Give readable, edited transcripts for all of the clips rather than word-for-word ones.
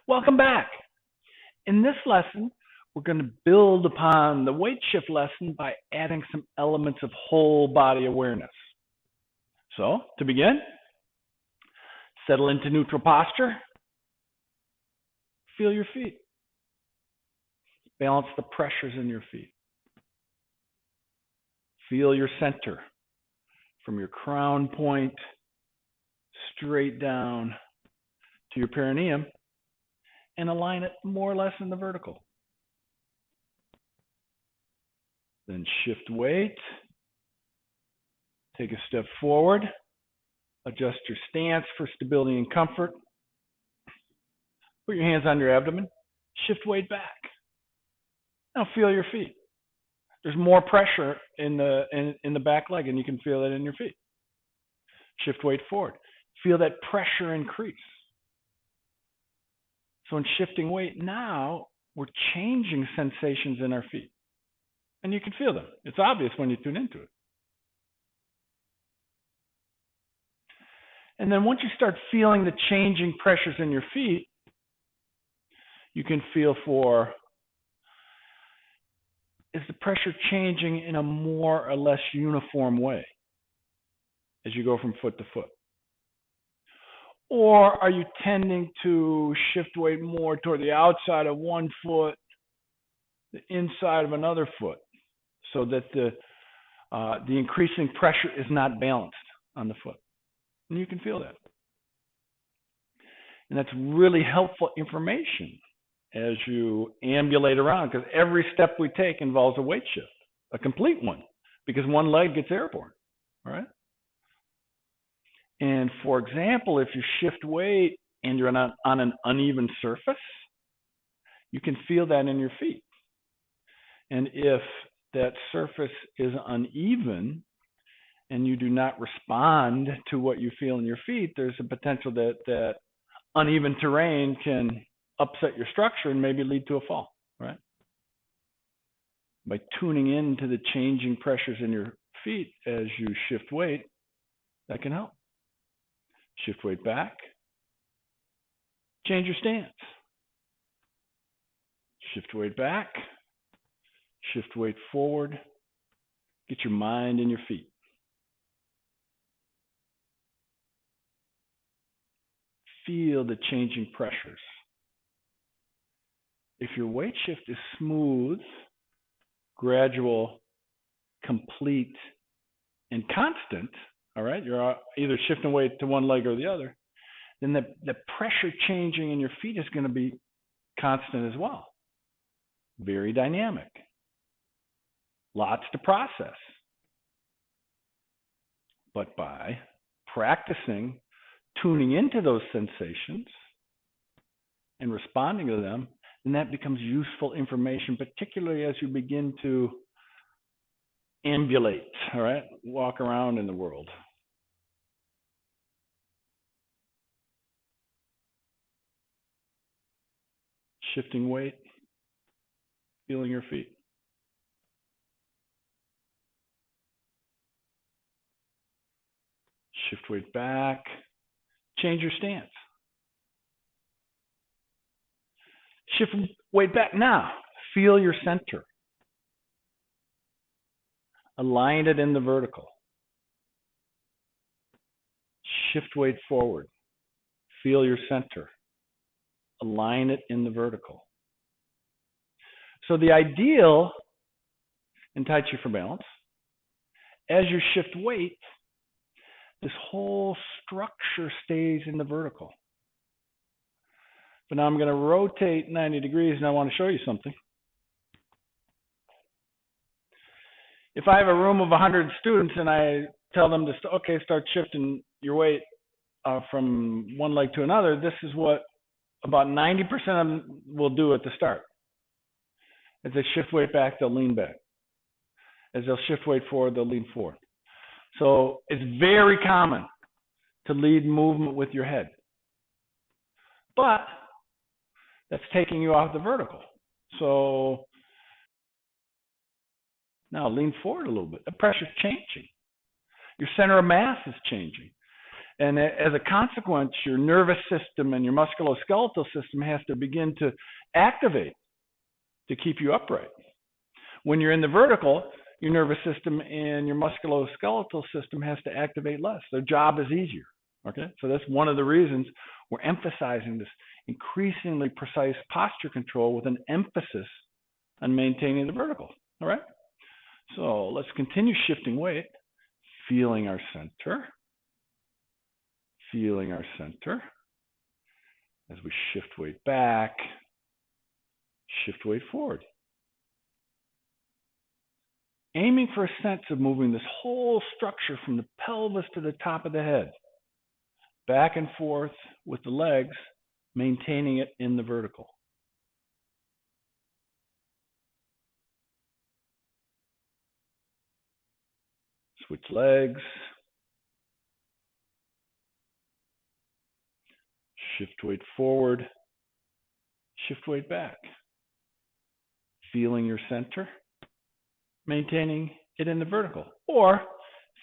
Welcome back. In this lesson, we're going to build upon the weight shift lesson by adding some elements of whole body awareness. So, to begin, settle into neutral posture. Feel your feet. Balance the pressures in your feet. Feel your center from your crown point straight down to your perineum and align it more or less in the vertical. Then shift weight. Take a step forward. Adjust your stance for stability and comfort. Put your hands on your abdomen. Shift weight back. Now feel your feet. There's more pressure in the back leg, and you can feel it in your feet. Shift weight forward. Feel that pressure increase. So in shifting weight, now we're changing sensations in our feet. And you can feel them. It's obvious when you tune into it. And then once you start feeling the changing pressures in your feet, you can feel for, is the pressure changing in a more or less uniform way as you go from foot to foot? Or are you tending to shift weight more toward the outside of one foot, the inside of another foot, so that the increasing pressure is not balanced on the foot? And you can feel that. And that's really helpful information as you ambulate around, because every step we take involves a weight shift, a complete one, because one leg gets airborne, all right? And for example, if you shift weight and you're on an uneven surface, you can feel that in your feet. And if that surface is uneven and you do not respond to what you feel in your feet, there's a potential that that uneven terrain can upset your structure and maybe lead to a fall, right? By tuning into the changing pressures in your feet as you shift weight, that can help. Shift weight back. Change your stance. Shift weight back. Shift weight forward. Get your mind in your feet. Feel the changing pressures. If your weight shift is smooth, gradual, complete, and constant, all right, you're either shifting weight to one leg or the other, then the pressure changing in your feet is going to be constant as well. Very dynamic. Lots to process. But by practicing tuning into those sensations and responding to them, then that becomes useful information, particularly as you begin to ambulate, all right, walk around in the world. Shifting weight, feeling your feet. Shift weight back, change your stance. Shift weight back now, feel your center. Align it in the vertical. Shift weight forward, feel your center. Align it in the vertical. So the ideal in Tai Chi for balance, as you shift weight, this whole structure stays in the vertical. But now I'm going to rotate 90 degrees and I want to show you something. If I have a room of 100 students and I tell them to, start shifting your weight from one leg to another, this is what about 90% of them will do at the start. As they shift weight back, they'll lean back. As they'll shift weight forward, they'll lean forward. So it's very common to lead movement with your head. But that's taking you off the vertical. So now lean forward a little bit. The pressure's changing. Your center of mass is changing. And as a consequence, your nervous system and your musculoskeletal system has to begin to activate to keep you upright. When you're in the vertical, your nervous system and your musculoskeletal system has to activate less. Their job is easier. Okay, so that's one of the reasons we're emphasizing this increasingly precise posture control with an emphasis on maintaining the vertical. All right, so let's continue shifting weight, feeling our center, as we shift weight back, shift weight forward. Aiming for a sense of moving this whole structure from the pelvis to the top of the head, back and forth with the legs, maintaining it in the vertical. Switch legs. Shift weight forward. Shift weight back. Feeling your center, maintaining it in the vertical. Or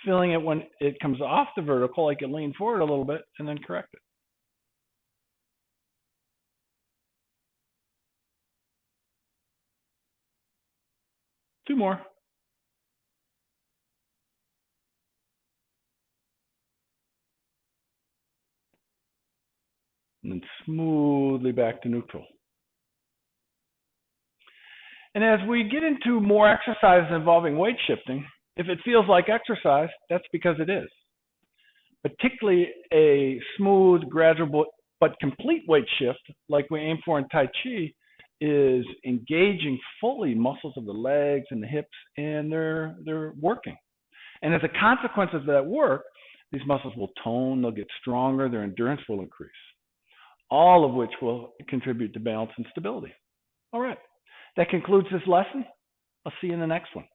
feeling it when it comes off the vertical, like it lean forward a little bit, and then correct it. Two more. And then smoothly back to neutral. And as we get into more exercises involving weight shifting, if it feels like exercise, that's because it is. Particularly a smooth, gradual, but complete weight shift, like we aim for in Tai Chi, is engaging fully muscles of the legs and the hips, and they're working. And as a consequence of that work, these muscles will tone, they'll get stronger, their endurance will increase, all of which will contribute to balance and stability. All right, that concludes this lesson. I'll see you in the next one.